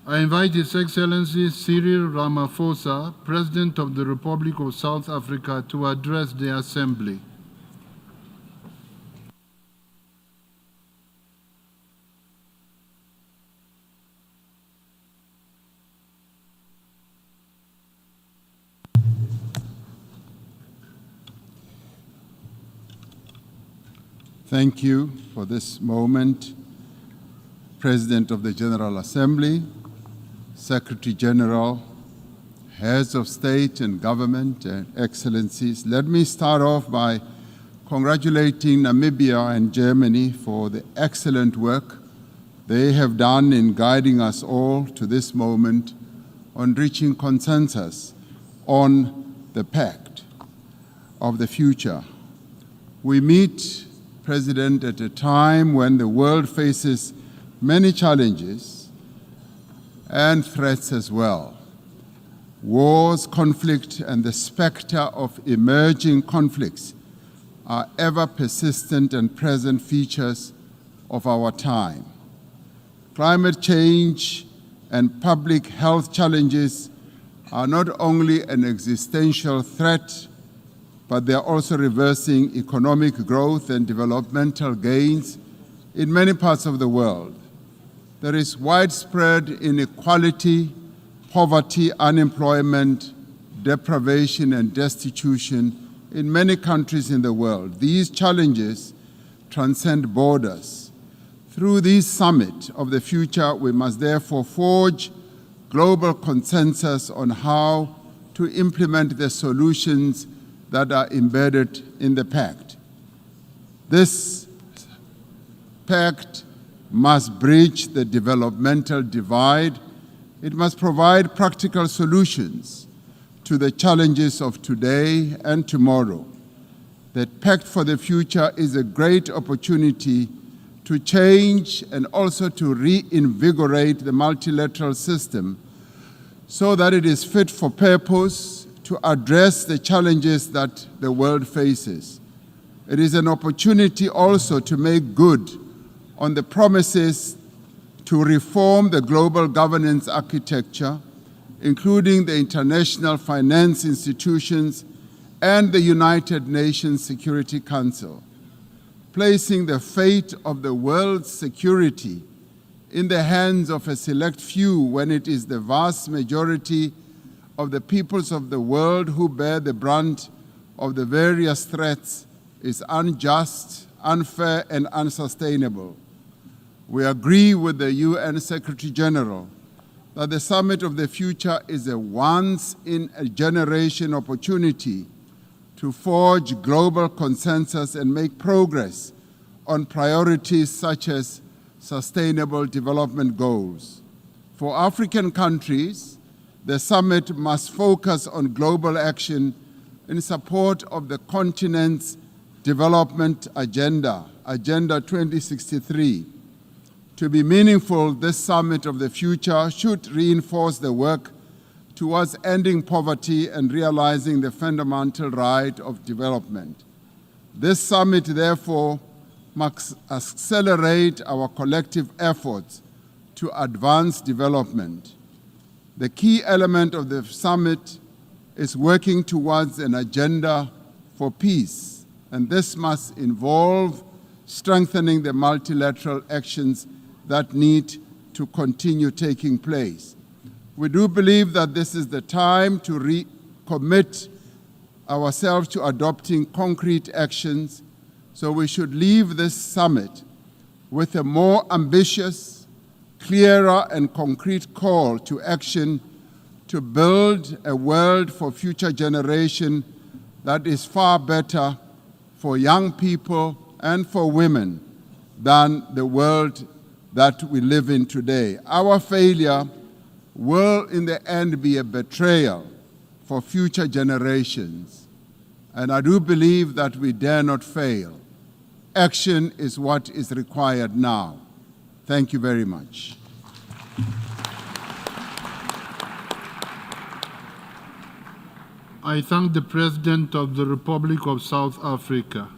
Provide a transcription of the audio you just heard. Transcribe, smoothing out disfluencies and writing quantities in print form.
I invite His Excellency Cyril Ramaphosa, President of the Republic of South Africa, to address the Assembly. Thank you for this moment, President of the General Assembly, Secretary General, heads of state and government, and excellencies. Let me start off by congratulating Namibia and Germany for the excellent work they have done in guiding us all to this moment on reaching consensus on the pact of the future. We meet, President, at a time when the world faces many challenges and threats as well. Wars, conflict, and the specter of emerging conflicts are ever persistent and present features of our time. Climate change and public health challenges are not only an existential threat, but they are also reversing economic growth and developmental gains in many parts of the world. There is widespread inequality, poverty, unemployment, deprivation, and destitution in many countries in the world. These challenges transcend borders. Through this summit of the future, we must therefore forge global consensus on how to implement the solutions that are embedded in the pact. This pact must bridge the developmental divide. It must provide practical solutions to the challenges of today and tomorrow. The Pact for the Future is a great opportunity to change and also to reinvigorate the multilateral system so that it is fit for purpose to address the challenges that the world faces. It is an opportunity also to make good on the promises to reform the global governance architecture, including the international finance institutions and the United Nations Security Council, placing the fate of the world's security in the hands of a select few when it is the vast majority of the peoples of the world who bear the brunt of the various threats is unjust, unfair, and unsustainable. We agree with the UN Secretary General that the Summit of the Future is a once-in-a-generation opportunity to forge global consensus and make progress on priorities such as sustainable development goals. For African countries, the summit must focus on global action in support of the continent's development agenda, Agenda 2063. To be meaningful, this Summit of the Future should reinforce the work towards ending poverty and realizing the fundamental right of development. This summit, therefore, must accelerate our collective efforts to advance development. The key element of the summit is working towards an agenda for peace, and this must involve strengthening the multilateral actions that need to continue taking place. We do believe that this is the time to recommit ourselves to adopting concrete actions, so we should leave this summit with a more ambitious, clearer, and concrete call to action to build a world for future generation that is far better for young people and for women than the world that we live in today. Our failure will in the end be a betrayal for future generations. And I do believe that we dare not fail. Action is what is required now. Thank you very much. I thank the President of the Republic of South Africa.